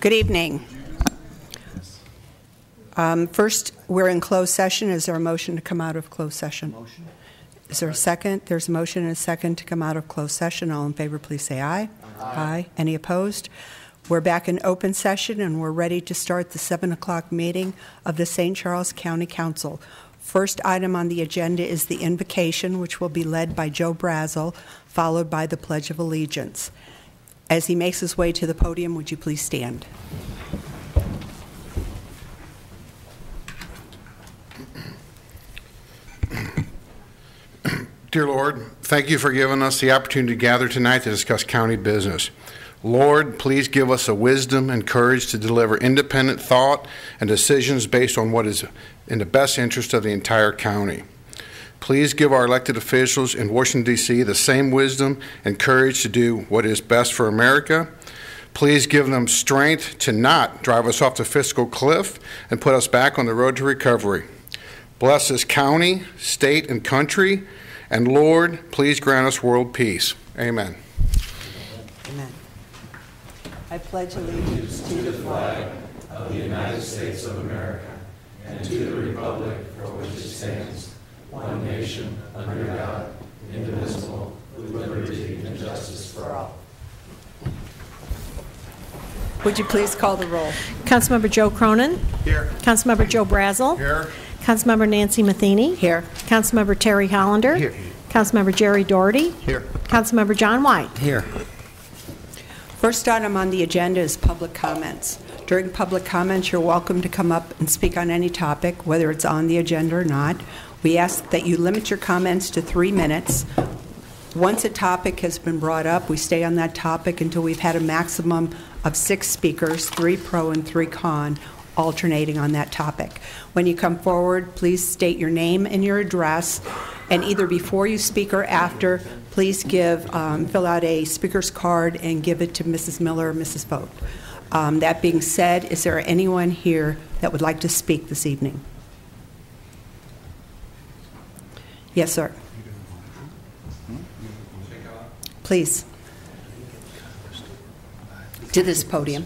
Good evening. First, we're in closed session. Is there a motion to come out of closed session? Motion. Is there a second? There's a motion and a second to come out of closed session. All in favor, please say aye. Aye. Any opposed? We're back in open session, and we're ready to start the 7 o'clock meeting of the St. Charles County Council. First item on the agenda is the invocation, which will be led by Joe Brazel, followed by the Pledge of Allegiance. As he makes his way to the podium, would you please stand? Dear Lord, thank you for giving us the opportunity to gather tonight to discuss county business. Lord, please give us the wisdom and courage to deliver independent thought and decisions based on what is in the best interest of the entire county. Please give our elected officials in Washington, D.C. the same wisdom and courage to do what is best for America. Please give them strength to not drive us off the fiscal cliff and put us back on the road to recovery. Bless this county, state, and country. And Lord, please grant us world peace. Amen. Amen. I pledge allegiance to the flag of the United States of America and to the republic for which it stands, one nation, under God, indivisible, with liberty and justice for all. Would you please call the roll? Councilmember Joe Cronin. Here. Councilmember Joe Brazel. Here. Councilmember Nancy Matheny. Here. Councilmember Terry Hollander. Here. Councilmember Jerry Doherty. Here. Councilmember John White. Here. First item on the agenda is public comments. During public comments, you're welcome to come up and speak on any topic, whether it's on the agenda or not. We ask that you limit your comments to 3 minutes. Once a topic has been brought up, we stay on that topic until we've had a maximum of 6 speakers, 3 pro and 3 con, alternating on that topic. When you come forward, please state your name and your address, and either before you speak or after, please fill out a speaker's card and give it to Mrs. Miller or Mrs. Vogt. That being said, is there anyone here that would like to speak this evening? Yes, sir. Please. To this podium.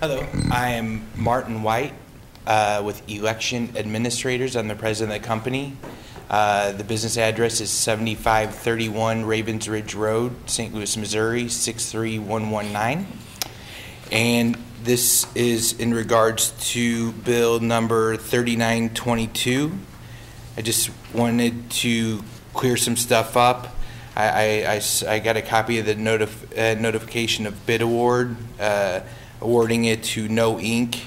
Hello, I am Martin White with Election Administrators. I'm the president of the company. The business address is 7531 Ravens Ridge Road, St. Louis, Missouri, 63119. And this is in regards to bill number 3922. I just wanted to clear some stuff up. I got a copy of the notification of bid award, awarding it to No Inc.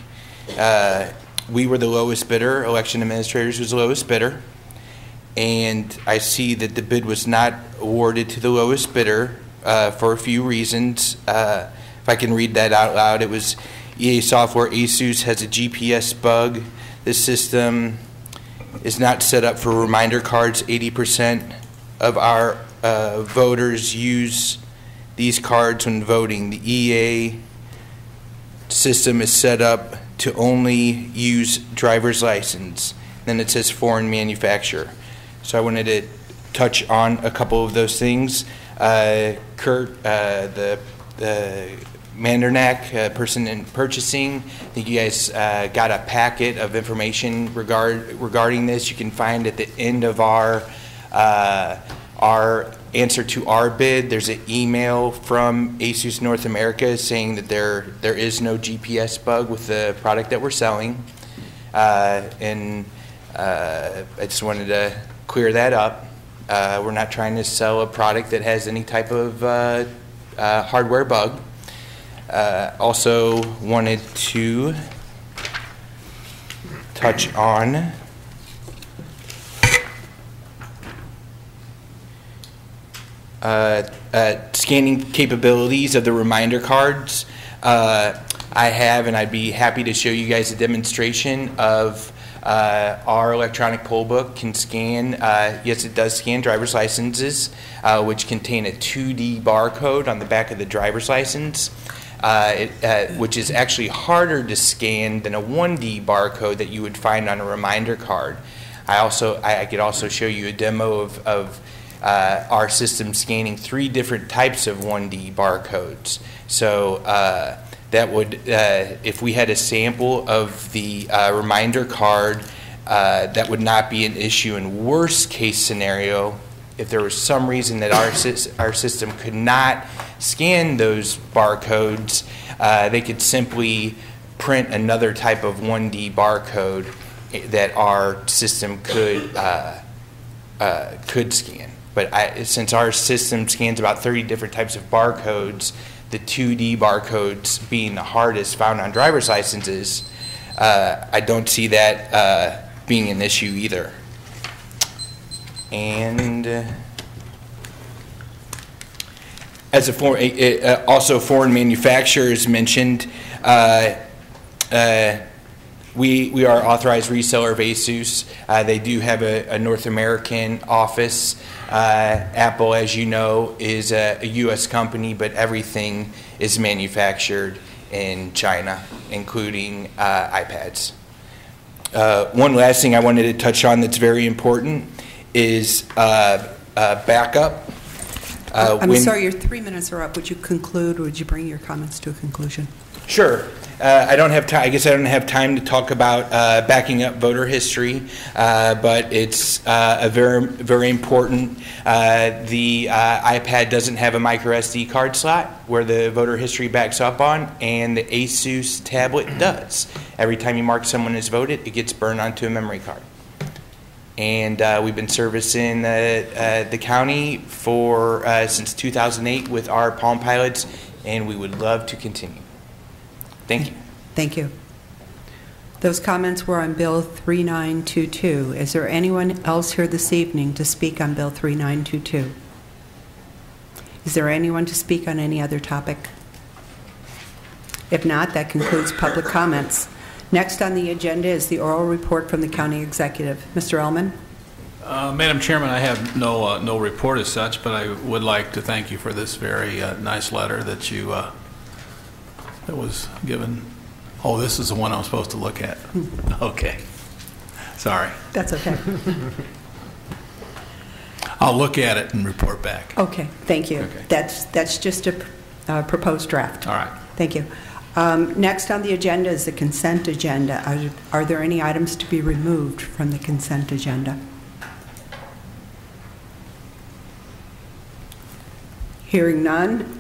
We were the lowest bidder. Election Administrators was the lowest bidder. And I see that the bid was not awarded to the lowest bidder for a few reasons. If I can read that out loud, it was EA Software ASUS has a GPS bug. This system is not set up for reminder cards. 80% of our voters use these cards when voting. The EA system is set up to only use driver's license. Then it says foreign manufacturer. So I wanted to touch on a couple of those things. Kurt, the Mandernack, person in purchasing, I think you guys got a packet of information regarding this. You can find at the end of our answer to our bid. There's an email from ASUS North America saying that there is no GPS bug with the product that we're selling. And I just wanted to clear that up. We're not trying to sell a product that has any type of hardware bug. Also wanted to touch on scanning capabilities of the reminder cards. I have, and I'd be happy to show you guys a demonstration of our electronic poll book can scan, yes, it does scan driver's licenses, which contain a 2D barcode on the back of the driver's license, which is actually harder to scan than a 1D barcode that you would find on a reminder card. I could also show you a demo of our system scanning 3 different types of 1D barcodes. So that would, if we had a sample of the reminder card, that would not be an issue. In worst case scenario, if there was some reason that our system could not scan those barcodes, they could simply print another type of 1D barcode that our system could scan. But since our system scans about 30 different types of barcodes, the 2D barcodes being the hardest found on driver's licenses, I don't see that being an issue either. And as also foreign manufacturers mentioned, we are authorized reseller of ASUS. They do have a North American office. Apple, as you know, is a U.S. company, but everything is manufactured in China, including iPads. One last thing I wanted to touch on that's very important is backup. I'm sorry, your 3 minutes are up. Would you conclude, or would you bring your comments to a conclusion? Sure. I don't have time. I guess I don't have time to talk about backing up voter history, but it's a very important. The iPad doesn't have a micro SD card slot where the voter history backs up on, and the ASUS tablet does. Every time you mark someone as voted, it gets burned onto a memory card. And we've been servicing the county for since 2008 with our Palm Pilots, and we would love to continue. Thank you. Thank you. Those comments were on Bill 3922. Is there anyone else here this evening to speak on Bill 3922? Is there anyone to speak on any other topic? If not, that concludes public comments. Next on the agenda is the oral report from the county executive. Mr. Ellman? Madam Chairman, I have no report as such, but I would like to thank you for this very nice letter that you that was given. Oh, this is the one I'm supposed to look at. Okay. Sorry. That's okay. I'll look at it and report back. Okay, thank you. Okay. That's just a proposed draft. All right. Thank you. Next on the agenda is the consent agenda. Are there any items to be removed from the consent agenda? Hearing none,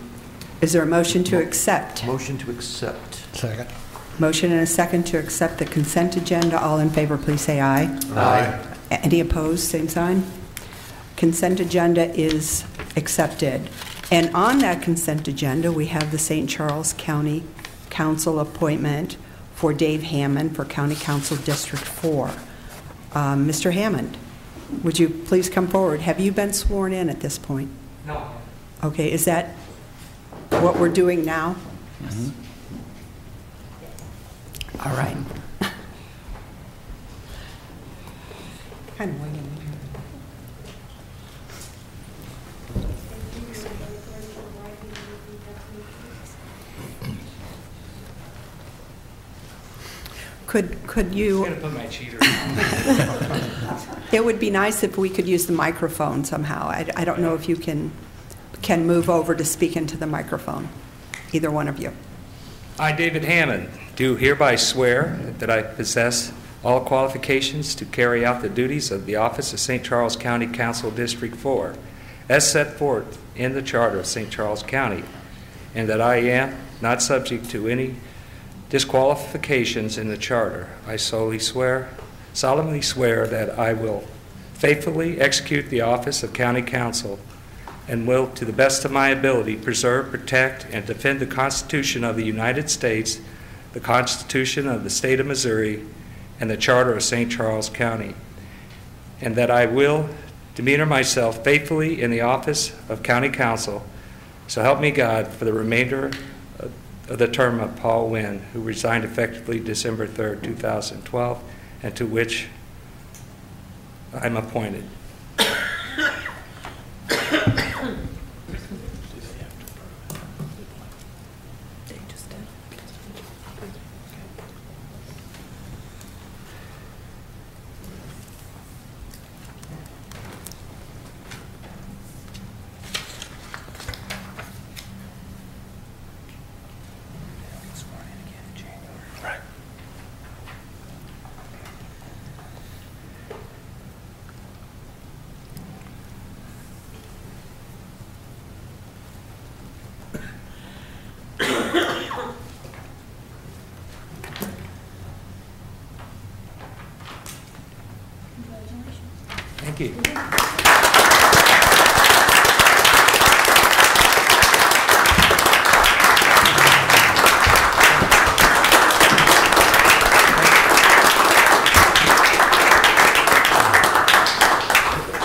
is there a motion to accept? Motion to accept. Second. Motion and a second to accept the consent agenda. All in favor, please say aye. Aye. Any opposed, same sign. Consent agenda is accepted. And on that consent agenda, we have the St. Charles County Council appointment for Dave Hammond for County Council District 4. Mr. Hammond, would you please come forward? Have you been sworn in at this point? No. Okay, is that what we're doing now? Mm-hmm. All right. Kind of winging it here. Could you? I'm gonna put my cheater on. It would be nice if we could use the microphone somehow. I don't know if you can move over to speak into the microphone, either one of you. I, David Hammond, do hereby swear that I possess all qualifications to carry out the duties of the office of St. Charles County Council District 4, as set forth in the Charter of St. Charles County, and that I am not subject to any disqualifications in the Charter. I solemnly swear that I will faithfully execute the office of County Council and will, to the best of my ability, preserve, protect, and defend the Constitution of the United States, the Constitution of the State of Missouri, and the Charter of St. Charles County, and that I will demeanor myself faithfully in the office of County Council. So help me God, for the remainder of the term of Paul Wynn, who resigned effectively December 3rd, 2012, and to which I'm appointed. you.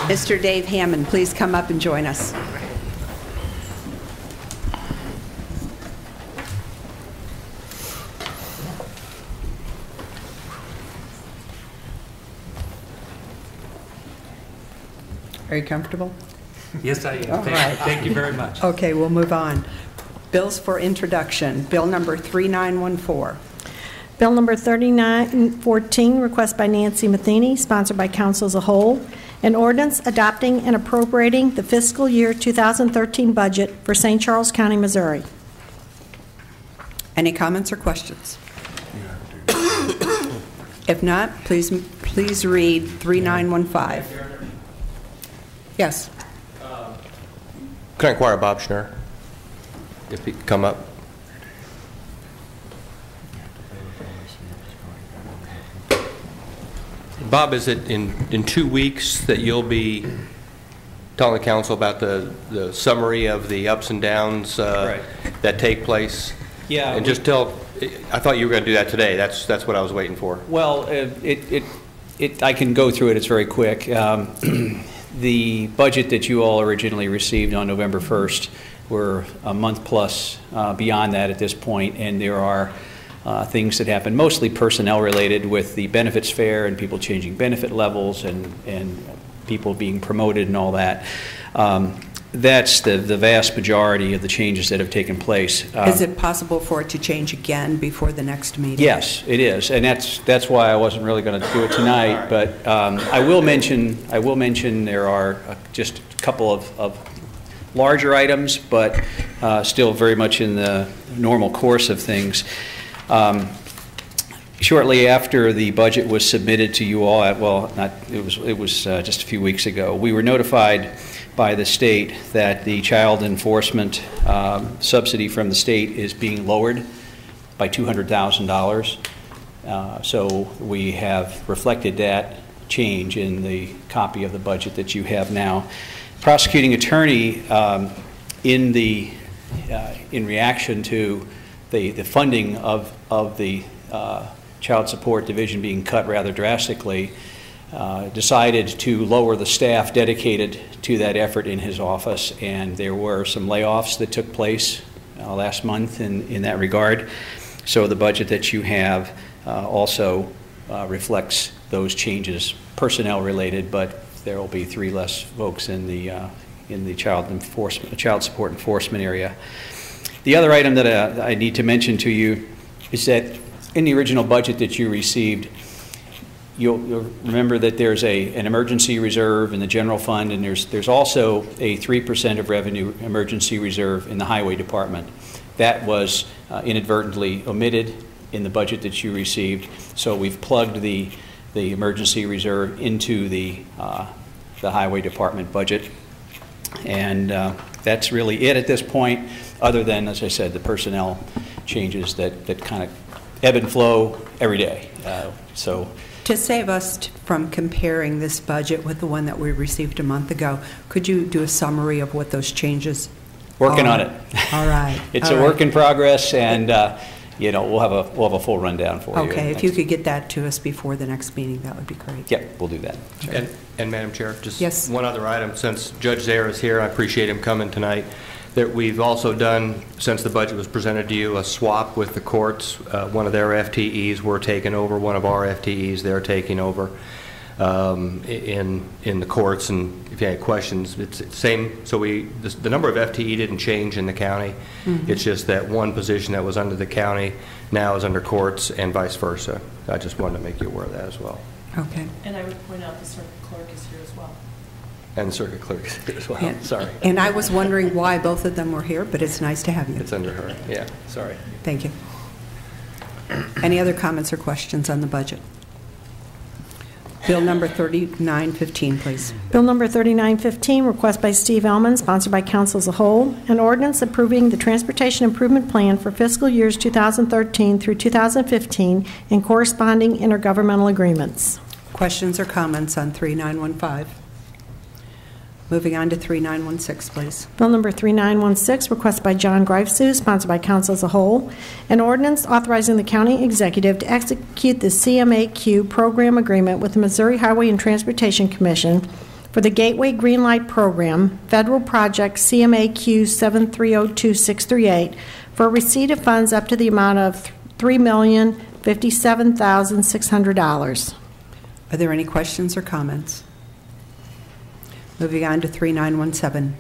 Mr. Dave Hammond, please come up and join us. Are you comfortable? Yes, I am. All right. Thank you very much. Okay, we'll move on. Bills for introduction. Bill number 3914. Bill number 3914, request by Nancy Matheny, sponsored by council as a whole, an ordinance adopting and appropriating the fiscal year 2013 budget for St. Charles County, Missouri. Any comments or questions? If not, please read 3915. Yes. Can I inquire Bob Schnurr, if he could come up? Bob, is it in 2 weeks that you'll be telling the council about the summary of the ups and downs Right. that take place? Yeah. And just tell, I thought you were going to do that today. That's what I was waiting for. Well, I can go through it. It's very quick. The budget that you all originally received on November 1st, we're a month plus beyond that at this point, and there are things that happen, mostly personnel related, with the benefits fair and people changing benefit levels and people being promoted and all that. That's the vast majority of the changes that have taken place. Is it possible for it to change again before the next meeting? Yes, it is, and that's why I wasn't really going to do it tonight. But I will mention there are just a couple of larger items, but still very much in the normal course of things. Shortly after the budget was submitted to you all, it was just a few weeks ago, we were notified by the state that the child enforcement subsidy from the state is being lowered by $200,000. So we have reflected that change in the copy of the budget that you have now. Prosecuting attorney, in reaction to the funding of the child support division being cut rather drastically, decided to lower the staff dedicated to that effort in his office, and there were some layoffs that took place last month in that regard. So the budget that you have also reflects those changes, personnel related, but there will be 3 less folks in the child support enforcement area. The other item that I need to mention to you is that in the original budget that you received, you'll remember that there's an emergency reserve in the general fund, and there's also a 3% of revenue emergency reserve in the highway department. That was inadvertently omitted in the budget that you received, so we've plugged the emergency reserve into the highway department budget, and that's really it at this point, other than, as I said, the personnel changes that kind of ebb and flow every day. To save us from comparing this budget with the one that we received a month ago, could you do a summary of what those changes Working are? on it. All right. It's All a right. work in progress, and we'll have a full rundown for you. Okay, if you could get that to us before the next meeting, that would be great. Yep, we'll do that. And Madam Chair, just Yes. one other item, since Judge Zare is here, I appreciate him coming tonight, that we've also done, since the budget was presented to you, a swap with the courts. One of their FTEs we're taking over, one of our FTEs they're taking over in the courts, and if you have questions, it's the same. So the number of FTE didn't change in the county. Mm-hmm. It's just that one position that was under the county now is under courts, and vice versa. I just wanted to make you aware of that as well. Okay. And I would point out the circuit clerk is here as well. And the circuit clerk is here as well. And- Sorry. And I was wondering why both of them were here, but it's nice to have you. It's under her. Yeah, sorry. Thank you. Any other comments or questions on the budget? Bill number 3915, please. Bill number 3915, request by Steve Elman, sponsored by council as a whole, an ordinance approving the Transportation Improvement Plan for fiscal years 2013 through 2015 and corresponding intergovernmental agreements. Questions or comments on 3915? Moving on to 3916, please. Bill number 3916, requested by John Greifsue, sponsored by council as a whole, an ordinance authorizing the county executive to execute the CMAQ program agreement with the Missouri Highway and Transportation Commission for the Gateway Green Light Program, Federal Project CMAQ 7302638, for receipt of funds up to the amount of $3,057,600. Are there any questions or comments? Moving on to 3917.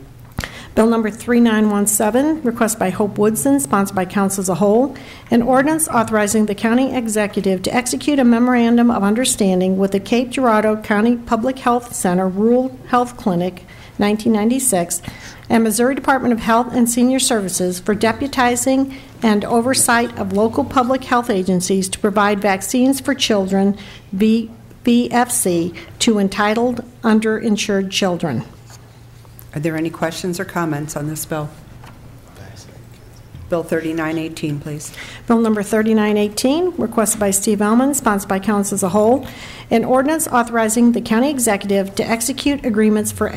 Bill number 3917, requested by Hope Woodson, sponsored by council as a whole, an ordinance authorizing the county executive to execute a memorandum of understanding with the Cape Girardeau County Public Health Center Rural Health Clinic, 1996, and Missouri Department of Health and Senior Services for deputizing and oversight of local public health agencies to provide vaccines for children, VFC, to entitled underinsured children. Are there any questions or comments on this bill? Bill 3918, please. Bill number 3918, requested by Steve Ellman, sponsored by council as a whole, an ordinance authorizing the county executive to execute agreements for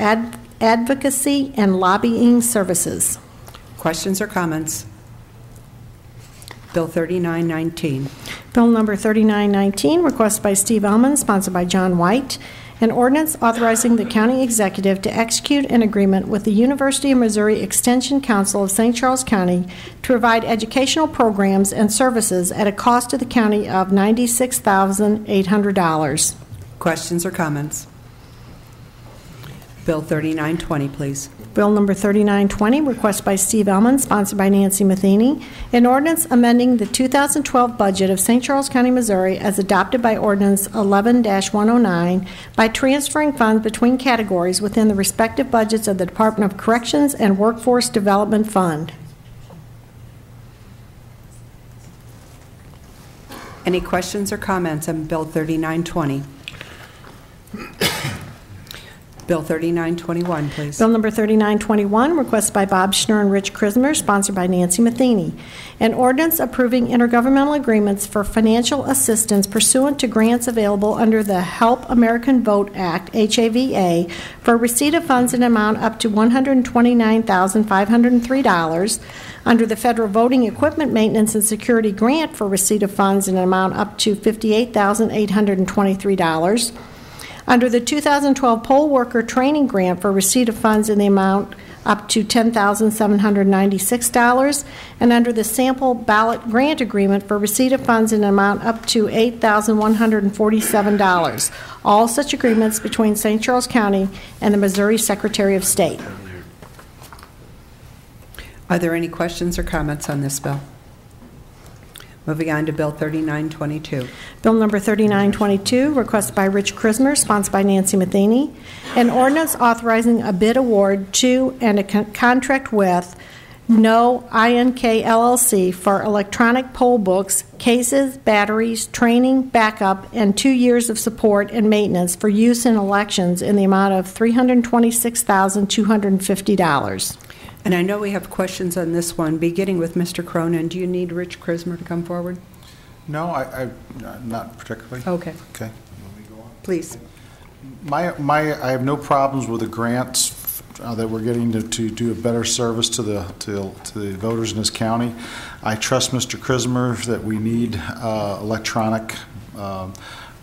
advocacy and lobbying services. Questions or comments? Bill 3919. Bill number 3919, requested by Steve Ellman, sponsored by John White, an ordinance authorizing the county executive to execute an agreement with the University of Missouri Extension Council of St. Charles County to provide educational programs and services at a cost to the county of $96,800. Questions or comments? Bill 3920, please. Bill number 3920, requested by Steve Ellman, sponsored by Nancy Matheny, an ordinance amending the 2012 budget of St. Charles County, Missouri, as adopted by Ordinance 11-109 by transferring funds between categories within the respective budgets of the Department of Corrections and Workforce Development Fund. Any questions or comments on Bill 3920? Bill 3921, please. Bill number 3921, requested by Bob Schnur and Rich Krismer, sponsored by Nancy Matheny. An ordinance approving intergovernmental agreements for financial assistance pursuant to grants available under the Help American Vote Act, HAVA, for receipt of funds in an amount up to $129,503, under the Federal Voting Equipment Maintenance and Security Grant for receipt of funds in an amount up to $58,823, under the 2012 Poll Worker Training Grant for receipt of funds in the amount up to $10,796, and under the Sample Ballot Grant Agreement for receipt of funds in an amount up to $8,147. All such agreements between St. Charles County and the Missouri Secretary of State. Are there any questions or comments on this bill? Moving on to Bill 3922. Bill number 3922, requested by Rich Krismer, sponsored by Nancy Matheny. An ordinance authorizing a bid award to and a contract with No INK LLC for electronic poll books, cases, batteries, training, backup, and 2 years of support and maintenance for use in elections in the amount of $326,250. And I know we have questions on this one, beginning with Mr. Cronin. Do you need Rich Krismer to come forward? No, I not particularly. Okay. Okay. Please. I have no problems with the grants that we're getting to do a better service to the voters in this county. I trust Mr. Krismer that we need electronic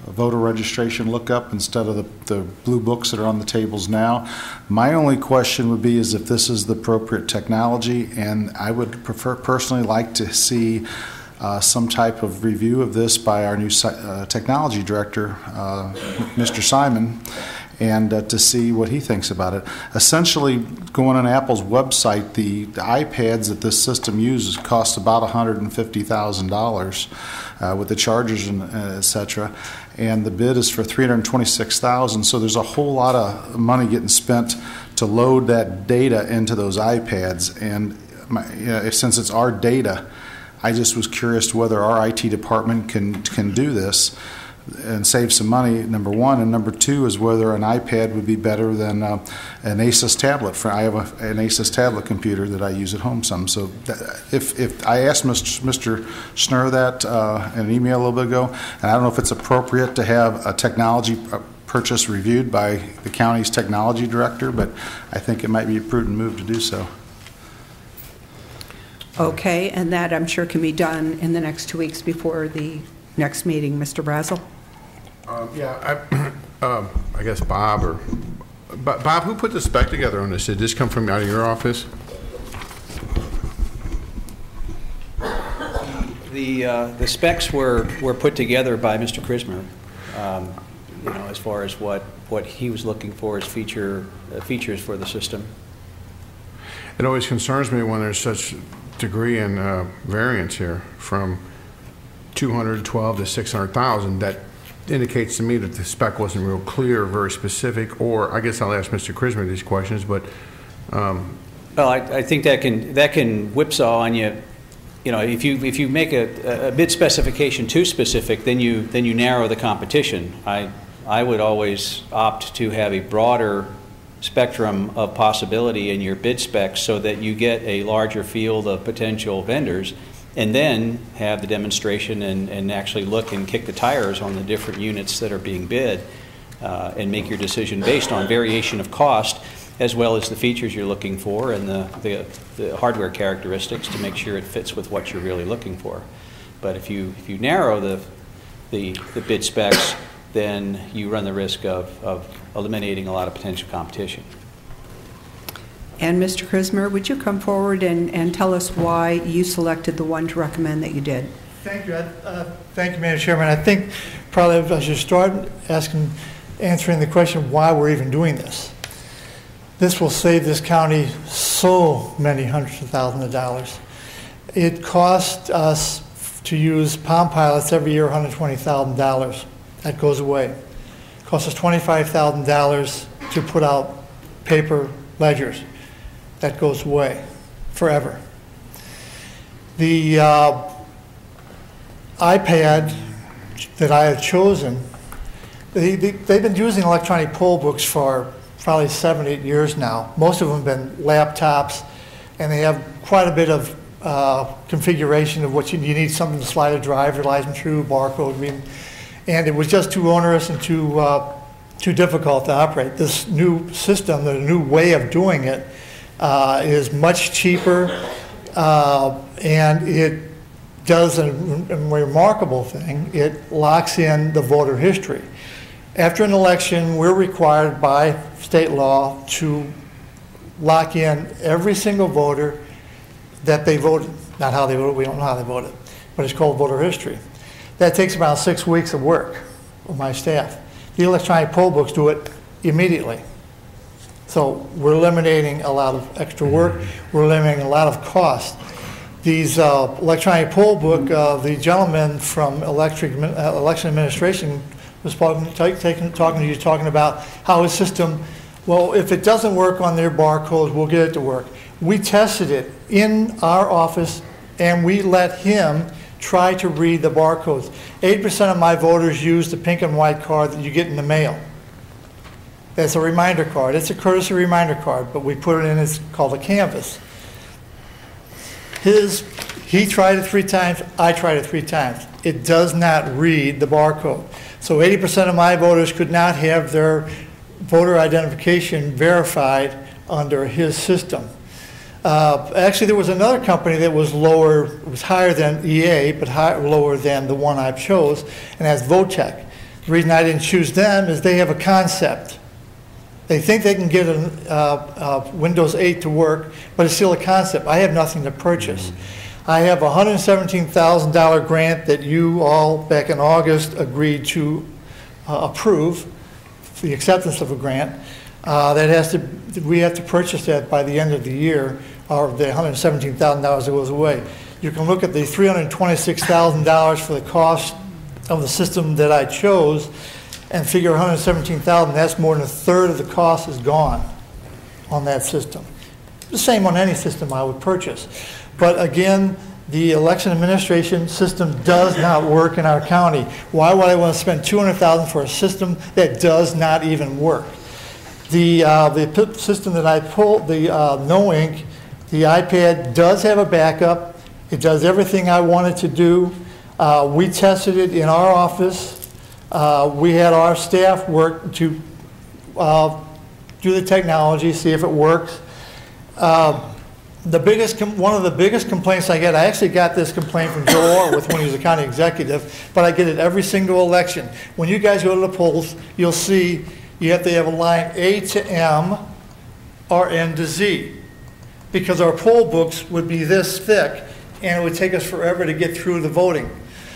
voter registration lookup instead of the blue books that are on the tables now. My only question would be is if this is the appropriate technology, and I would personally like to see some type of review of this by our new technology director, Mr. Simon, and to see what he thinks about it. Essentially, going on Apple's website, the iPads that this system uses cost about $150,000 with the chargers and et cetera, and the bid is for $326,000. So there's a whole lot of money getting spent to load that data into those iPads, and since it's our data, I just was curious whether our IT department can do this and save some money, number one, and number two is whether an iPad would be better than an Asus tablet. I have an Asus tablet computer that I use at home some. So if I asked Mr. Schnur that in an email a little bit ago, and I don't know if it's appropriate to have a technology purchase reviewed by the county's technology director, but I think it might be a prudent move to do so. Okay, and that I'm sure can be done in the next 2 weeks before the next meeting. Mr. Brazel? I guess Bob Bob, who put the spec together on this? Did this come from out of your office? The specs were put together by Mr. Krismer, as far as what he was looking for as features for the system. It always concerns me when there's such degree in variance here from 212 to 600,000. That indicates to me that the spec wasn't real clear, very specific, or I guess I'll ask Mr. Krismer these questions, but well, I think that can whipsaw on you. If you make a bid specification too specific, then you narrow the competition. I would always opt to have a broader spectrum of possibility in your bid specs so that you get a larger field of potential vendors, and then have the demonstration and actually look and kick the tires on the different units that are being bid, and make your decision based on variation of cost as well as the features you're looking for and the hardware characteristics to make sure it fits with what you're really looking for. But if you narrow the bid specs, then you run the risk of eliminating a lot of potential competition. And Mr. Krismer, would you come forward and tell us why you selected the one to recommend that you did? Thank you. Thank you, Madam Chairman. I think probably I should start answering the question why we're even doing this. This will save this county so many hundreds of thousands of dollars. It costs us to use Palm Pilots every year $120,000. That goes away. It costs us $25,000 to put out paper ledgers. That goes away forever. The iPad that I have chosen, they've been using electronic poll books for probably 7-8 years now. Most of them have been laptops, and they have quite a bit of configuration of what you need. Something to slide a driver's license through, barcode reading, and it was just too onerous and too difficult to operate. This new system, the new way of doing it, is much cheaper, and it does a remarkable thing. It locks in the voter history. After an election, we're required by state law to lock in every single voter that they voted. Not how they voted, we don't know how they voted, but it's called voter history. That takes about 6 weeks of work with my staff. The electronic poll books do it immediately. So we're eliminating a lot of extra work. We're eliminating a lot of cost. These electronic poll book, the gentleman from election administration was talking to you, talking about how his system, well, if it doesn't work on their barcodes, we'll get it to work. We tested it in our office, and we let him try to read the barcodes. 8% of my voters use the pink and white card that you get in the mail. That's a reminder card. It's a courtesy reminder card, but we put it in, it's called a canvas. He tried it 3 times, I tried it 3 times. It does not read the barcode. So 80% of my voters could not have their voter identification verified under his system. Actually, there was another company that was lower, it was higher than EA, but lower than the one I chose, and that's Votech. The reason I didn't choose them is they have a concept. They think they can get a Windows 8 to work, but it's still a concept. I have nothing to purchase. I have a $117,000 grant that you all, back in August, agreed to approve for the acceptance of a grant. We have to purchase that by the end of the year, or the $117,000 that goes away. You can look at the $326,000 for the cost of the system that I chose and figure $117,000, that's more than a third of the cost is gone on that system. The same on any system I would purchase. But again, the election administration system does not work in our county. Why would I want to spend $200,000 for a system that does not even work? The system that I pulled, the NoInk, the iPad does have a backup. It does everything I want it to do. We tested it in our office. We had our staff work to do the technology, see if it works. One of the biggest complaints I get, I actually got this complaint from Joe Orwith when he was a county executive, but I get it every single election. When you guys go to the polls, you'll see you have to have a line A to M or N to Z, because our poll books would be this thick and it would take us forever to get through the voting.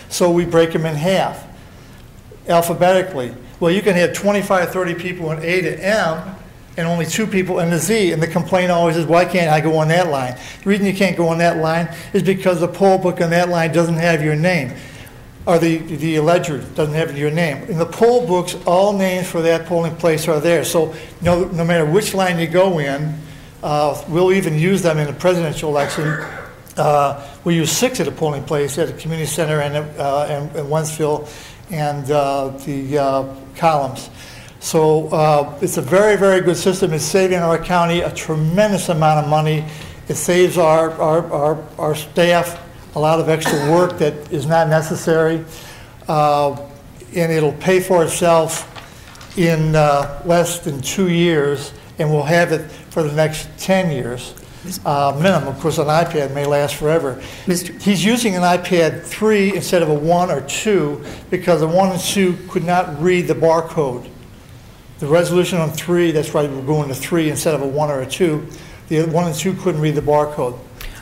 So we break them in half alphabetically. Well, you can have 25, 30 people in A to M and only 2 people in the Z, and the complaint always is, why can't I go on that line? The reason you can't go on that line is because the poll book on that line doesn't have your name, or the ledger doesn't have your name. In the poll books, all names for that polling place are there. So no matter which line you go in, we'll even use them in the presidential election. We use 6 at a polling place at the community center and Wentzville and the columns. So it's a very, very good system. It's saving our county a tremendous amount of money. It saves our staff a lot of extra work that is not necessary. And it'll pay for itself in less than 2 years, and we'll have it for the next 10 years. Minimum. Of course, an iPad may last forever. He's using an iPad 3 instead of a 1 or 2 because the 1 and 2 could not read the barcode. The resolution on 3, that's why we're going to 3 instead of a 1 or a 2. The 1 and 2 couldn't read the barcode.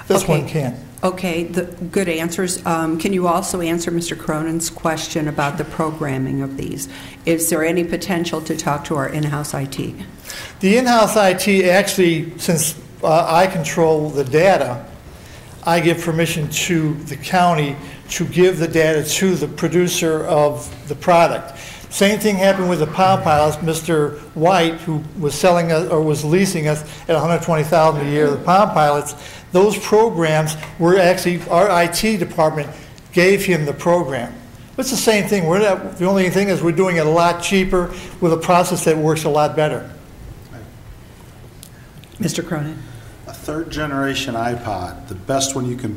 This one can. Okay, good answers. Can you also answer Mr. Cronin's question about the programming of these? Is there any potential to talk to our in-house IT? The in-house IT actually, since I control the data, I give permission to the county to give the data to the producer of the product. Same thing happened with the Palm Pilots. Mr. White, who was selling us or was leasing us at $120,000 a year, the Palm Pilots, those programs were actually, our IT department gave him the program. It's the same thing. The only thing is we're doing it a lot cheaper with a process that works a lot better. Mr. Cronin. A third generation iPod, the best one you can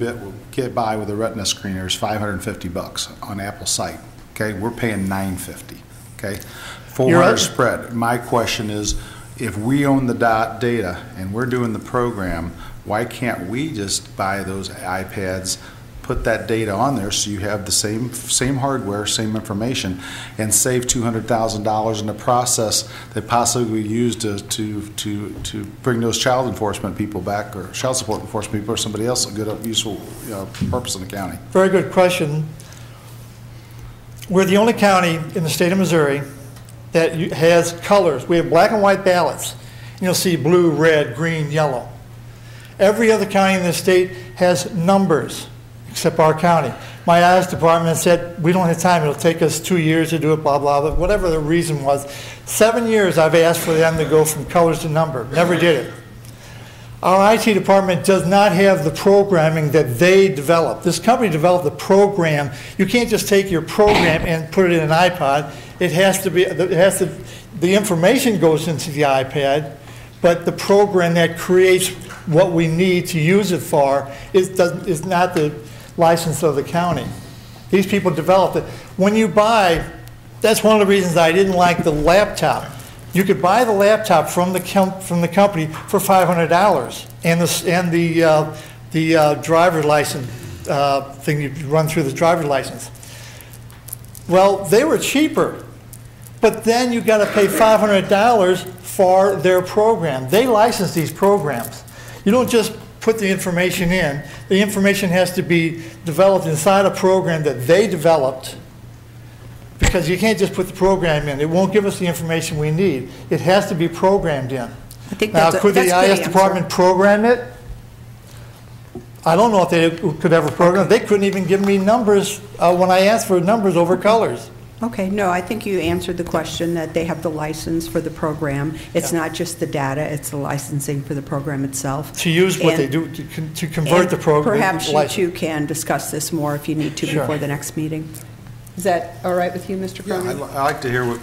get by with a Retina screener is $550 on Apple's site. Okay, we're paying $950. Okay, 400 spread. My question is, if we own the data and we're doing the program, why can't we just buy those iPads, put that data on there so you have the same hardware, same information, and save $200,000 in the process that possibly we use to bring those child enforcement people back, or child support enforcement people, or somebody else a good, useful purpose in the county? Very good question. We're the only county in the state of Missouri that has colors. We have black and white ballots. You'll see blue, red, green, yellow. Every other county in the state has numbers, except our county. My IS department said, we don't have time, it'll take us 2 years to do it, blah, blah, blah, whatever the reason was. 7 years I've asked for them to go from colors to number, never did it. Our IT department does not have the programming that they developed. This company developed the program. You can't just take your program and put it in an iPod. It has to be, the information goes into the iPad, but the program that creates what we need to use it for is not the license of the county. These people developed it. When you buy, that's one of the reasons I didn't like the laptop. You could buy the laptop from the company for $500, and the driver license thing you run through the driver license. Well, they were cheaper, but then you got to pay $500 for their program. They license these programs. You don't just put the information in. The information has to be developed inside a program that they developed, because you can't just put the program in. It won't give us the information we need. It has to be programmed in. I think now, could the IS answer. department program it? I don't know if they could ever program it. They couldn't even give me numbers when I asked for numbers over colors. Okay, no, I think you answered the question that they have the license for the program. It's not just the data, it's the licensing for the program itself. To use what they do to convert the program. Perhaps you two can discuss this more if you need to before the next meeting. Is that all right with you, Mr. Cronin? Yeah, I like to hear what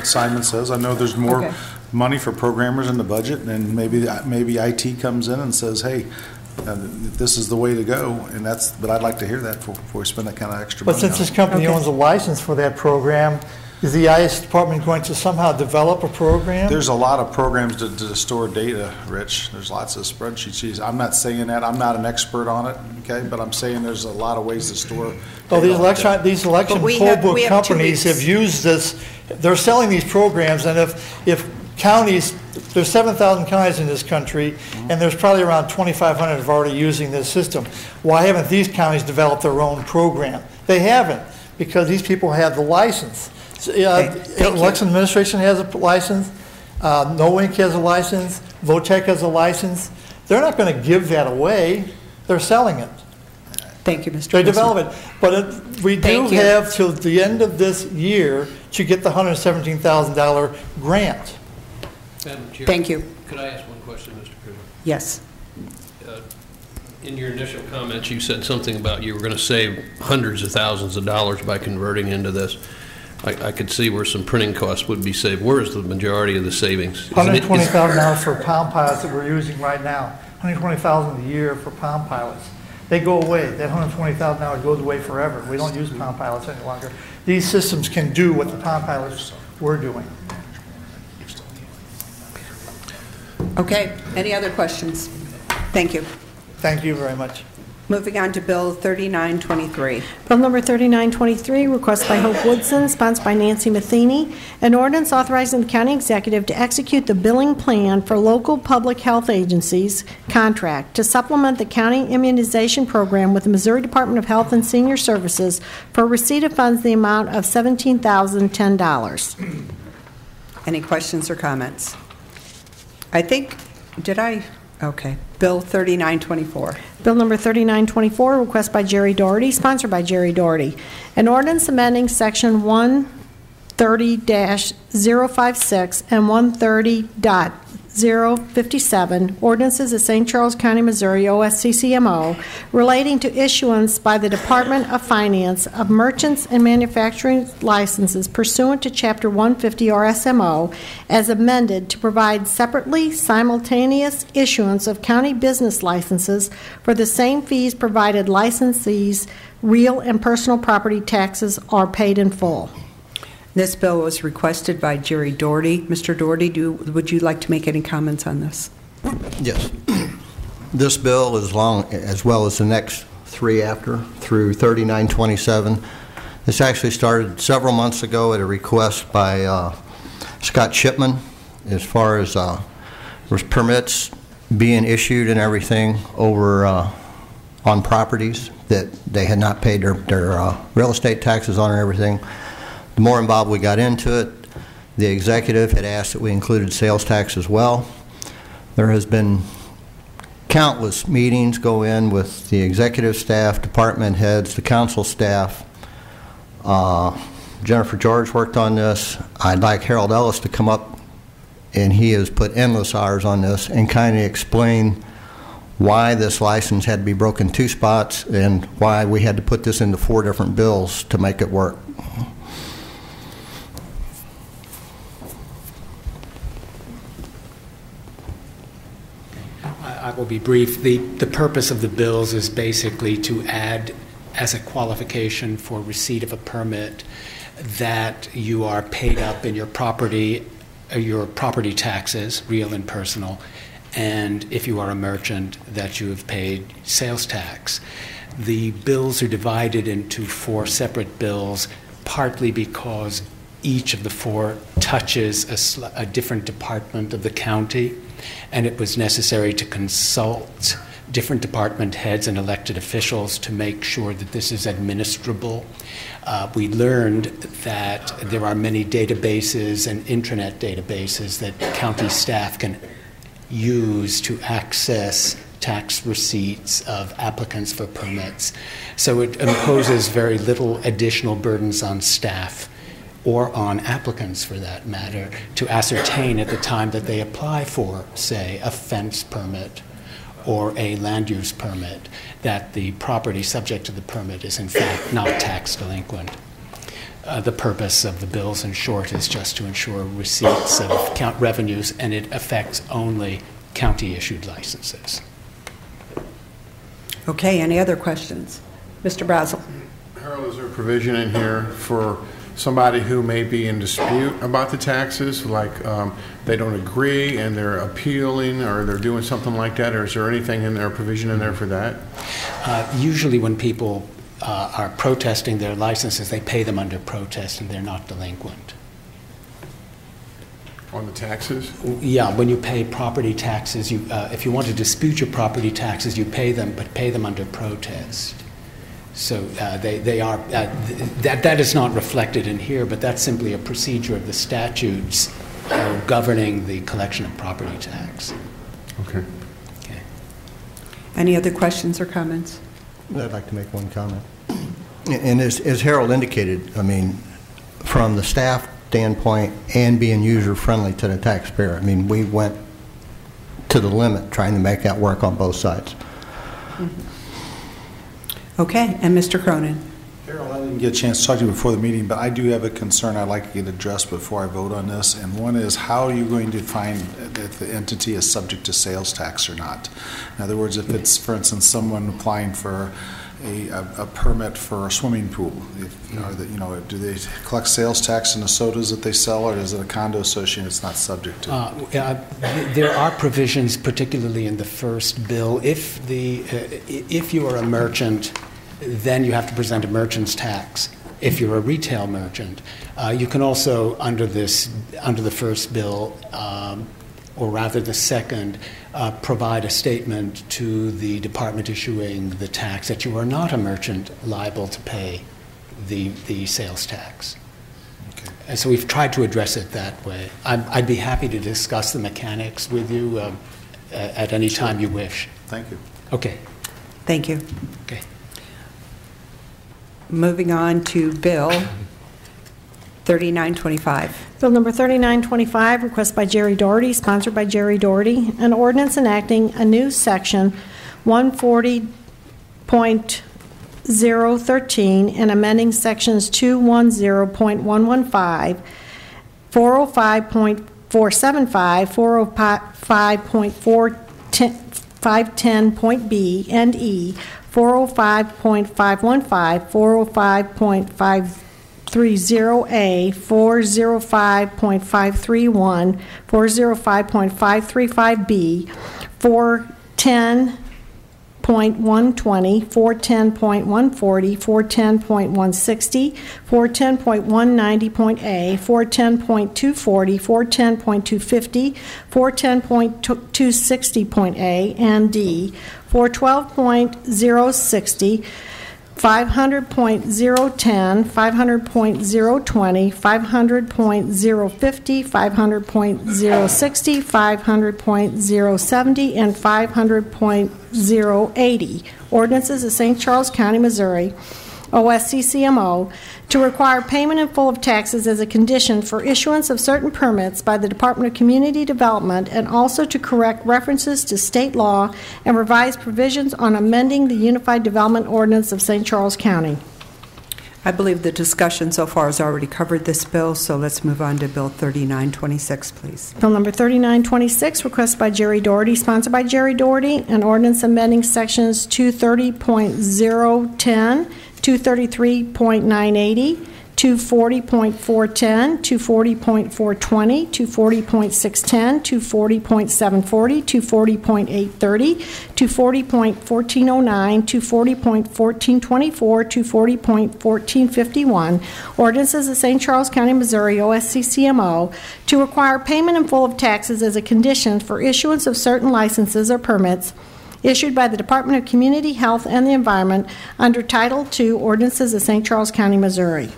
Simon says. I know there's more money for programmers in the budget, and maybe IT comes in and says, hey, this is the way to go, but I'd like to hear that before we spend that kind of extra money. But since this company owns a license for that program, Is the IS department going to somehow develop a program? There's a lot of programs to store data, Rich. There's lots of spreadsheets. I'm not saying that. I'm not an expert on it, okay? But I'm saying there's a lot of ways to store. Well, these election poll book companies have used this. They're selling these programs, and if counties, there's 7,000 counties in this country, and there's probably around 2,500 have already using this system. Why haven't these counties developed their own program? They haven't, because these people have the license. Election Administration has a license. NoInc has a license. Votech has a license. They're not going to give that away. They're selling it. Thank you, Mr. They develop it. But we do have till the end of this year to get the $117,000 grant. Madam Chair, Thank you. Could I ask one question, Mr. Crittenden? Yes. In your initial comments, you said something about you were going to save hundreds of thousands of dollars by converting into this. I could see where some printing costs would be saved. Where is the majority of the savings? $120,000 for Palm Pilots that we're using right now. $120,000 a year for Palm Pilots. They go away. That $120,000 goes away forever. We don't use Palm Pilots any longer. These systems can do what the Palm Pilots were doing. Okay. Any other questions? Thank you. Thank you very much. Moving on to Bill 3923. Bill number 3923, request by Hope Woodson, sponsored by Nancy Matheny, an ordinance authorizing the county executive to execute the billing plan for local public health agencies contract to supplement the county immunization program with the Missouri Department of Health and Senior Services for receipt of funds in the amount of $17,010. Any questions or comments? Okay. Bill 3924. Bill number 3924, request by Jerry Doherty, sponsored by Jerry Doherty. An ordinance amending Section 130-056 and 130.057 ordinances of St. Charles County, Missouri, OSCCMO, relating to issuance by the Department of Finance of merchants and manufacturing licenses pursuant to Chapter 150 RSMO, as amended to provide separately simultaneous issuance of county business licenses for the same fees provided licensees' real and personal property taxes are paid in full. This bill was requested by Jerry Doherty. Mr. Doherty, would you like to make any comments on this? Yes. This bill, as well as the next three after, through 3927, this actually started several months ago at a request by Scott Shipman, as far as permits being issued and everything over on properties that they had not paid their real estate taxes on and everything. The more involved we got into it, the executive had asked that we included sales tax as well. There has been countless meetings go in with the executive staff, department heads, the council staff. Jennifer George worked on this. I'd like Harold Ellis to come up, and he has put endless hours on this and kind of explain why this license had to be broken 2 spots and why we had to put this into 4 different bills to make it work. I will be brief. The purpose of the bills is basically to add as a qualification for receipt of a permit that you are paid up in your property taxes, real and personal, and if you are a merchant, that you have paid sales tax. The bills are divided into 4 separate bills, partly because each of the 4 touches a different department of the county, and it was necessary to consult different department heads and elected officials to make sure that this is administrable. We learned that there are many databases and intranet databases that county staff can use to access tax receipts of applicants for permits. So it imposes very little additional burdens on staff or on applicants, for that matter, to ascertain at the time that they apply for, say, a fence permit or a land use permit, that the property subject to the permit is in fact not tax delinquent. The purpose of the bills, in short, is just to ensure receipts of count revenues, and it affects only county-issued licenses. Okay, any other questions? Mr. Brazel. Harold, is there a provision in here for somebody who may be in dispute about the taxes, like they don't agree and they're appealing or they're doing something like that, or is there anything in there, provision in there for that? Usually when people are protesting their licenses, they pay them under protest and they're not delinquent. On the taxes? Yeah, when you pay property taxes, if you want to dispute your property taxes, you pay them, but pay them under protest. So they are, that is not reflected in here, but that's simply a procedure of the statutes governing the collection of property tax. Okay. Okay. Any other questions or comments? I'd like to make one comment. And as Harold indicated, I mean, from the staff standpoint and being user-friendly to the taxpayer, I mean, we went to the limit trying to make that work on both sides. Mm-hmm. Okay, and Mr. Cronin. Harold, I didn't get a chance to talk to you before the meeting, but I do have a concern I'd like to get addressed before I vote on this, and one is, how are you going to find if the entity is subject to sales tax or not? In other words, if it's, for instance, someone applying for a permit for a swimming pool, do they collect sales tax on the sodas that they sell, or is it a condo association it's not subject to? There are provisions, particularly in the first bill. If you are a merchant, then you have to present a merchant's tax. If you're a retail merchant, you can also, under the first bill, or rather the second, provide a statement to the department issuing the tax that you are not a merchant liable to pay the sales tax. Okay. And so we've tried to address it that way. I'd be happy to discuss the mechanics with you at any time you wish. Thank you. Okay. Thank you. Okay. Moving on to Bill 3925. Bill number 3925, request by Jerry Doherty, sponsored by Jerry Doherty, an ordinance enacting a new section 140.013 and amending sections 210.115, 405.475, 405.510.b and e, 405.515, 405.530A, 405.531, 405.535B, 410.120, 410.140, 410.160, 410.190.A, 410.240, 410.250, 410.260.A and D, 412.060, 500.010, 500.020, 500.050, 500.060, 500.070, and 500.080. Ordinances of St. Charles County, Missouri, OSCCMO, to require payment in full of taxes as a condition for issuance of certain permits by the Department of Community Development, and also to correct references to state law and revise provisions on amending the Unified Development Ordinance of St. Charles County. I believe the discussion so far has already covered this bill, so let's move on to Bill 3926, please. Bill number 3926, request by Jerry Doherty, sponsored by Jerry Doherty, an ordinance amending sections 230.010, 233.980, 240.410, 240.420, 240.610, 240.740, 240.830, 240.1409, 240.1424, 240.1451, ordinances of St. Charles County, Missouri, OSCCMO, to require payment in full of taxes as a condition for issuance of certain licenses or permits issued by the Department of Community, Health, and the Environment under Title II, Ordinances of St. Charles County, Missouri.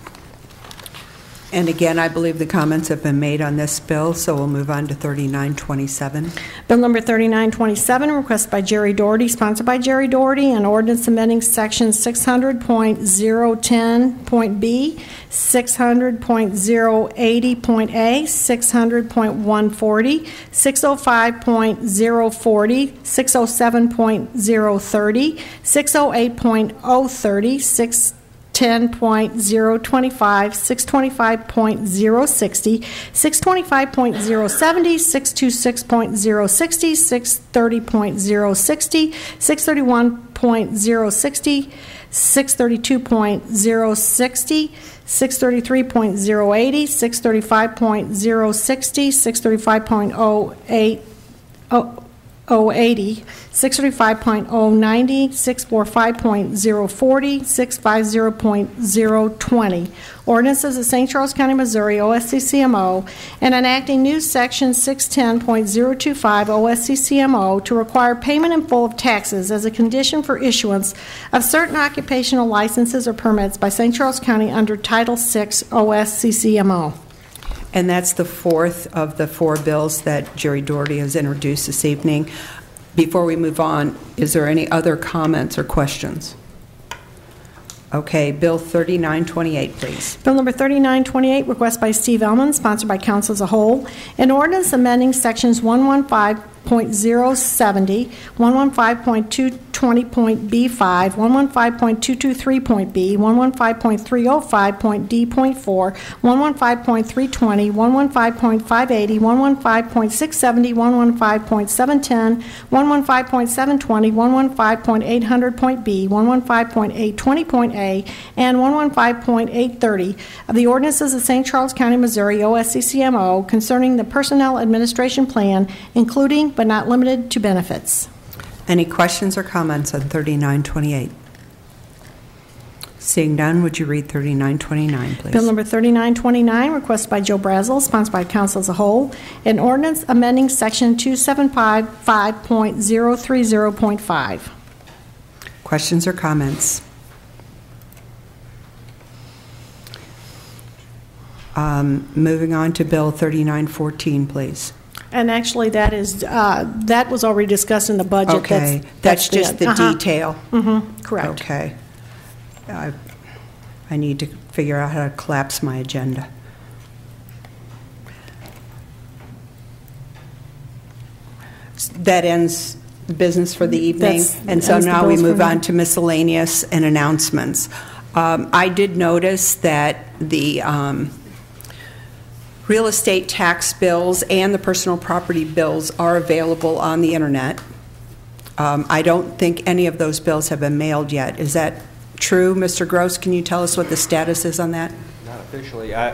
And again, I believe the comments have been made on this bill, so we'll move on to 3927. Bill number 3927, request by Jerry Doherty, sponsored by Jerry Doherty, an ordinance amending section 600.010.b, 600.080.a, 600.140, 605.040, 607.030, 608.030, 610.025, 625.060, 625.070, 626.060, 630.060, 631.060, 632.060, 633.080, 635.060, 635.080, 635.090, 645.040, 650.020. Ordinances of St. Charles County, Missouri, OSCCMO, and enacting new section 610.025 OSCCMO to require payment in full of taxes as a condition for issuance of certain occupational licenses or permits by St. Charles County under Title VI OSCCMO. And that's the fourth of the four bills that Jerry Doherty has introduced this evening. Before we move on, is there any other comments or questions? Okay, Bill 3928, please. Bill number 3928, request by Steve Ellman, sponsored by council as a whole. An ordinance amending sections 115.070, 115.220.B5, 115.223.B, 115.305.D.4, 115.320, 115.580, 115.670, 115.710, 115.720, 115.800.B, 115.820.A, and 115.830 of the ordinances of St. Charles County, Missouri, OSCCMO, concerning the Personnel Administration Plan, including but not limited to benefits. Any questions or comments on 3928? Seeing none, would you read 3929, please? Bill number 3929, requested by Joe Brazel, sponsored by council as a whole. An ordinance amending section 2755.030.5. Questions or comments? Moving on to Bill 3914, please. And actually, that is that was already discussed in the budget. Okay, that's just the detail. Mm-hmm. Correct. Okay. I need to figure out how to collapse my agenda. That ends the business for the evening, and so now we move on to miscellaneous and announcements. I did notice that the real estate tax bills and the personal property bills are available on the internet. I don't think any of those bills have been mailed yet. Is that true, Mr. Gross? Can you tell us what the status is on that? Not officially. I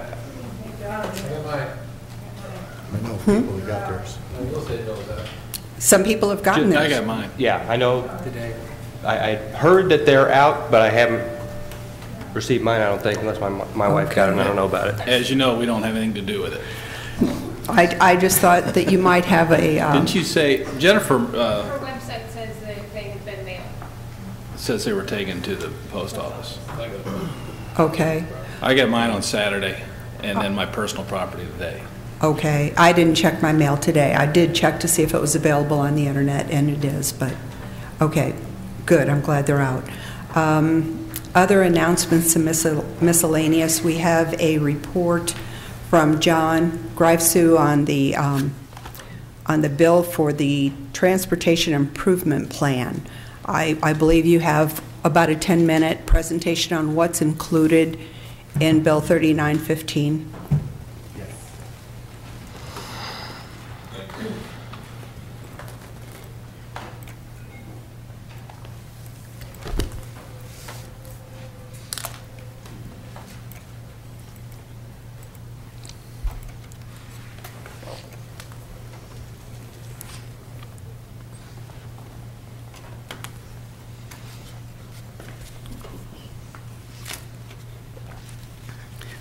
know people who got theirs. Some people have gotten theirs. I got mine. Yeah, I know. I heard that they're out, but I haven't received mine, I don't think, unless my wife got it and I don't know about it. As you know, we don't have anything to do with it. I just thought that you might have a... Didn't you say, Jennifer... Her website says that they have been mailed. It says they were taken to the post office. Okay. I got mine on Saturday, and then my personal property today. Okay. I didn't check my mail today. I did check to see if it was available on the internet, and it is, but okay. Good. I'm glad they're out. Other announcements and miscellaneous. We have a report from John Greifsue on the bill for the Transportation Improvement Plan. I believe you have about a 10-minute presentation on what's included in Bill 3915.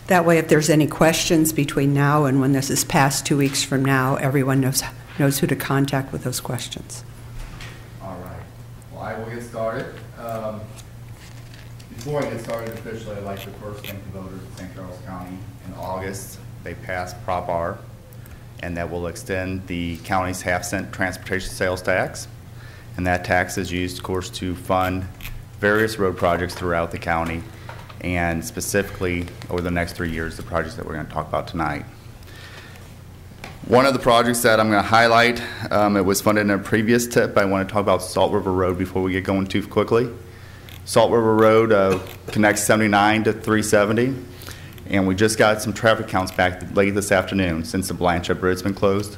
That way, if there's any questions between now and when this is passed 2 weeks from now, everyone knows who to contact with those questions. All right. Well, I will get started. Before I get started officially, I'd like to first thank the voters of St. Charles County. In August, they passed Prop R, and that will extend the county's half-cent transportation sales tax. And that tax is used, of course, to fund various road projects throughout the county, and specifically over the next 3 years, the projects that we're going to talk about tonight. One of the projects that I'm going to highlight, it was funded in a previous tip, but I want to talk about Salt River Road before we get going too quickly. Salt River Road connects 79 to 370, and we just got some traffic counts back late this afternoon. Since the Blanchard Bridge has been closed,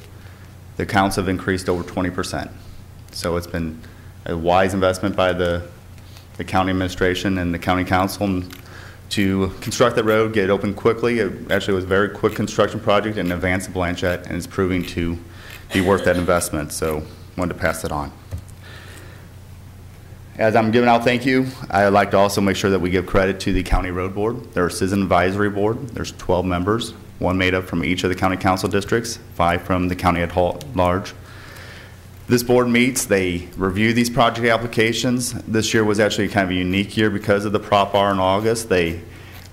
the counts have increased over 20%. So it's been a wise investment by the county administration and the county council, and to construct that road, get it open quickly. It actually was a very quick construction project in advance of Blanchette, and it's proving to be worth that investment. So wanted to pass that on. As I'm giving out thank you, I'd like to also make sure that we give credit to the County Road Board. They're a citizen advisory board. There's 12 members, one made up from each of the county council districts, 5 from the county at large. This board meets, they review these project applications. This year was actually kind of a unique year because of the Prop R in August. They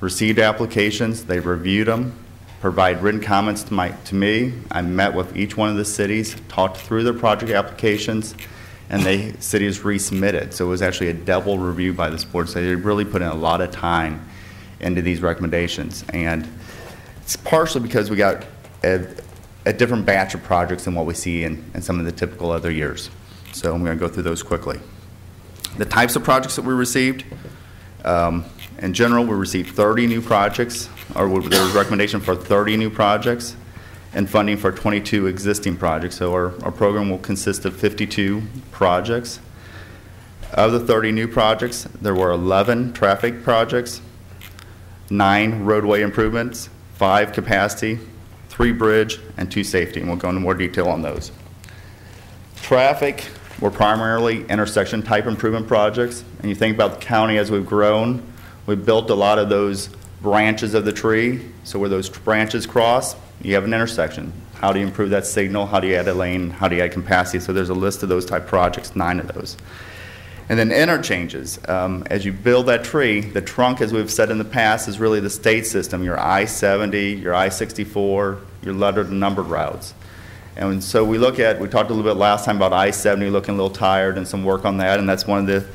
received applications, they reviewed them, provide written comments to me. I met with each one of the cities, talked through their project applications, and the cities resubmitted. So it was actually a double review by this board. So they really put in a lot of time into these recommendations. And it's partially because we got a different batch of projects than what we see in some of the typical other years. So I'm going to go through those quickly. The types of projects that we received, in general, we received 30 new projects, or there was a recommendation for 30 new projects and funding for 22 existing projects. So our program will consist of 52 projects. Of the 30 new projects, there were 11 traffic projects, 9 roadway improvements, 5 capacity, 3 bridge, and 2 safety, and we'll go into more detail on those. Traffic were primarily intersection type improvement projects, and you think about the county as we've grown, we've built a lot of those branches of the tree, so where those branches cross, you have an intersection. How do you improve that signal? How do you add a lane? How do you add capacity? So there's a list of those type projects, 9 of those. And then interchanges. As you build that tree, the trunk, as we've said in the past, is really the state system, your I-70, your I-64, your lettered and numbered routes. And so we talked a little bit last time about I-70 looking a little tired and some work on that, and that's one of the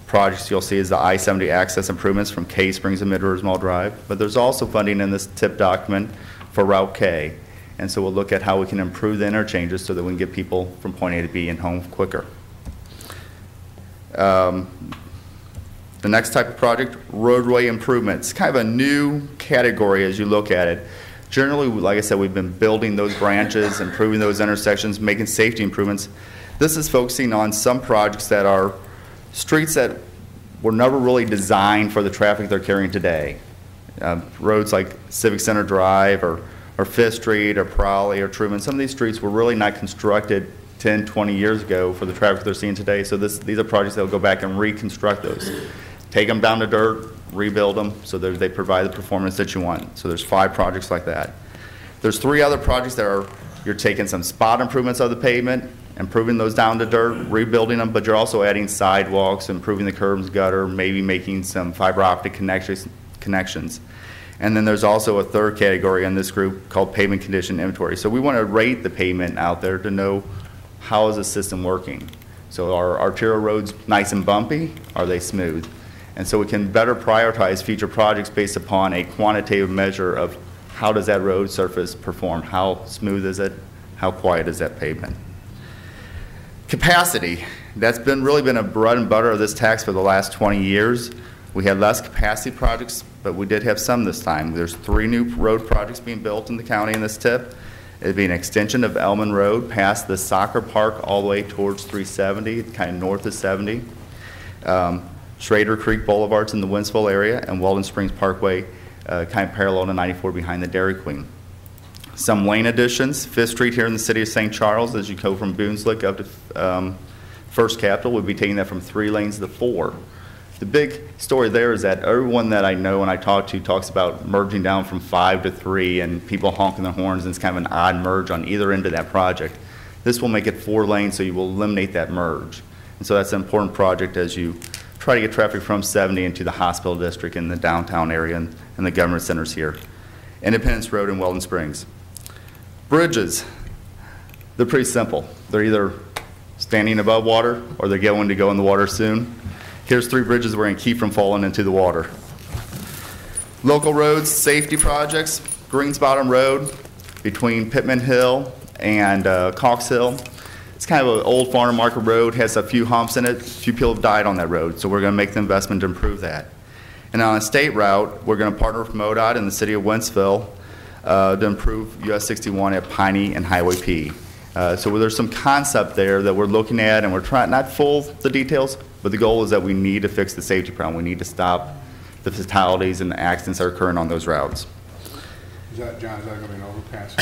projects you'll see is the I-70 access improvements from K Springs and Mid-Rosemont Drive. But there's also funding in this TIP document for Route K. And so we'll look at how we can improve the interchanges so that we can get people from point A to B and home quicker. The next type of project, roadway improvements. Kind of a new category as you look at it. Generally, like I said, we've been building those branches, improving those intersections, making safety improvements. This is focusing on some projects that are streets that were never really designed for the traffic they're carrying today. Roads like Civic Center Drive or Fifth Street or Prowley or Truman, some of these streets were really not constructed 10, 20 years ago for the traffic they're seeing today. So these are projects that will go back and reconstruct those. Take them down to dirt, rebuild them so that they provide the performance that you want. So there's 5 projects like that. There's 3 other projects that you're taking some spot improvements of the pavement, improving those down to dirt, rebuilding them, but you're also adding sidewalks, improving the curbs, gutter, maybe making some fiber optic connections. And then there's also a third category in this group called pavement condition inventory. So we want to rate the pavement out there to know how is the system working. So are arterial roads nice and bumpy? Are they smooth? And so we can better prioritize future projects based upon a quantitative measure of how does that road surface perform? How smooth is it? How quiet is that pavement? Capacity. That's really been a bread and butter of this tax for the last 20 years. We had less capacity projects, but we did have some this time. There's 3 new road projects being built in the county in this TIP. It'd be an extension of Elman Road past the soccer park all the way towards 370, kind of north of 70. Schrader Creek Boulevard's in the Winsville area, and Weldon Springs Parkway kind of parallel to 94 behind the Dairy Queen. Some lane additions. 5th Street here in the city of St. Charles, as you go from Boonslick up to First Capital, we'll be taking that from 3 lanes to 4. The big story there is that everyone that I know and I talk to talks about merging down from 5 to 3 and people honking their horns, and it's kind of an odd merge on either end of that project. This will make it 4 lanes, so you will eliminate that merge. And so that's an important project as you try to get traffic from 70 into the hospital district in the downtown area and the government centers here. Independence Road in Weldon Springs. Bridges, they're pretty simple. They're either standing above water or they're going to go in the water soon. Here's 3 bridges we're going to keep from falling into the water. Local roads, safety projects, Greens Bottom Road between Pittman Hill and Cox Hill. It's kind of an old farm market road, has a few humps in it. A few people have died on that road, so we're going to make the investment to improve that. And on a state route, we're going to partner with MoDOT and the city of Wentzville to improve US 61 at Piney and Highway P. So there's some concept there that we're looking at, and we're trying, not full the details, but the goal is that we need to fix the safety problem. We need to stop the fatalities and the accidents that are occurring on those routes. John, is that going to be an overpass?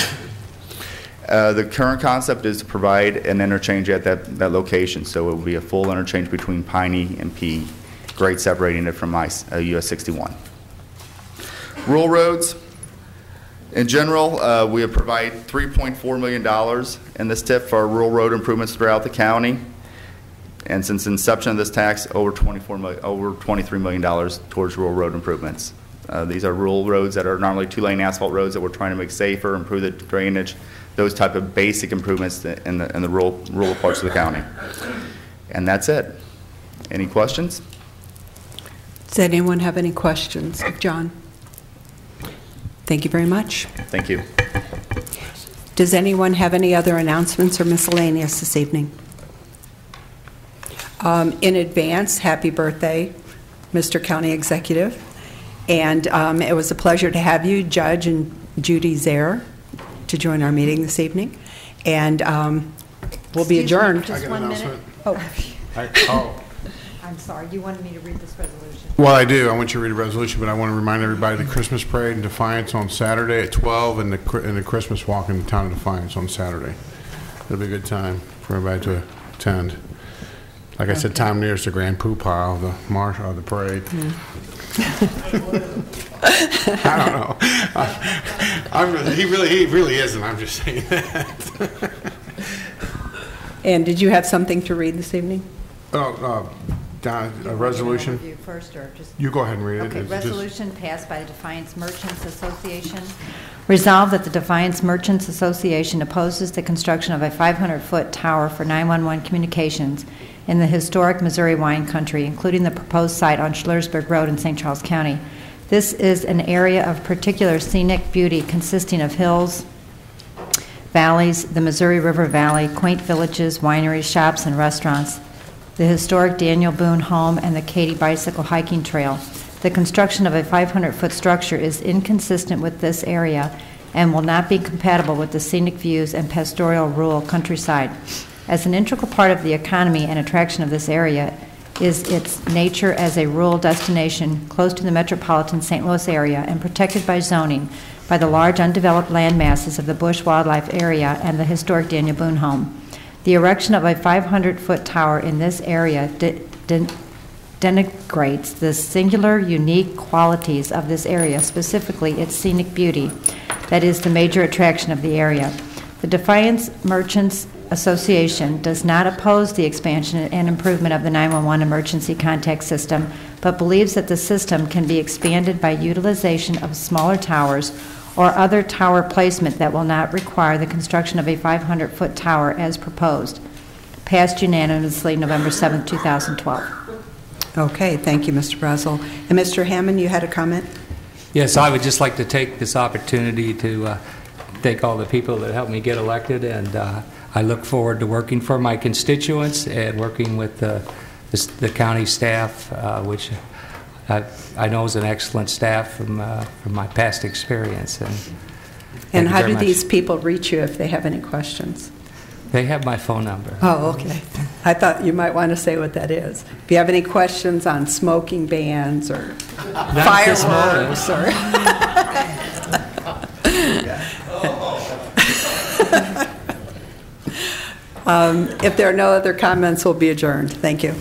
The current concept is to provide an interchange at that location, so it will be a full interchange between Piney and P, grade separating it from US 61. Rural roads, in general, we have provided $3.4 million in this TIP for our rural road improvements throughout the county, and since the inception of this tax, over $23 million towards rural road improvements. These are rural roads that are normally two-lane asphalt roads that we're trying to make safer, improve the drainage, those type of basic improvements in the rural parts of the county. And that's it. Any questions? Does anyone have any questions of John? Thank you very much. Thank you. Does anyone have any other announcements or miscellaneous this evening? In advance, happy birthday, Mr. County Executive. And it was a pleasure to have you, Judge and Judy Zare, to join our meeting this evening. And we'll be adjourned. Just 1 minute. Oh. I'm sorry, you wanted me to read this resolution. Well, I do. I want you to read a resolution, but I want to remind everybody the Christmas parade in Defiance on Saturday at 12 and the Christmas walk in the town of Defiance on Saturday. It'll be a good time for everybody to attend. Like I said, time nears the grand poobah of the parade. I don't know. He really isn't. I'm just saying that. And did you have something to read this evening? A resolution. You first, or just you go ahead and read it. Okay. Resolution passed by the Defiance Merchants Association. Resolved that the Defiance Merchants Association opposes the construction of a 500-foot tower for 911 communications in the historic Missouri wine country, including the proposed site on Schlersburg Road in St. Charles County. This is an area of particular scenic beauty consisting of hills, valleys, the Missouri River Valley, quaint villages, wineries, shops, and restaurants, the historic Daniel Boone home, and the Katy Bicycle Hiking Trail. The construction of a 500-foot structure is inconsistent with this area and will not be compatible with the scenic views and pastoral rural countryside. As an integral part of the economy and attraction of this area is its nature as a rural destination close to the metropolitan St. Louis area and protected by zoning by the large undeveloped land masses of the Bush Wildlife Area and the historic Daniel Boone home. The erection of a 500-foot tower in this area denigrates the singular, unique qualities of this area, specifically its scenic beauty, that is the major attraction of the area. The Defiance Merchants Association does not oppose the expansion and improvement of the 911 emergency contact system, but believes that the system can be expanded by utilization of smaller towers or other tower placement that will not require the construction of a 500-foot tower as proposed. Passed unanimously November 7, 2012. Okay, thank you, Mr. Brazel. And Mr. Hammond, you had a comment? Yes, I would just like to take this opportunity to thank all the people that helped me get elected, and I look forward to working for my constituents and working with the county staff, which I know is an excellent staff from my past experience. And how do these people reach you if they have any questions? They have my phone number. Oh, okay. I thought you might want to say what that is. If you have any questions on smoking bans or fireworks or... If there are no other comments, we'll be adjourned. Thank you.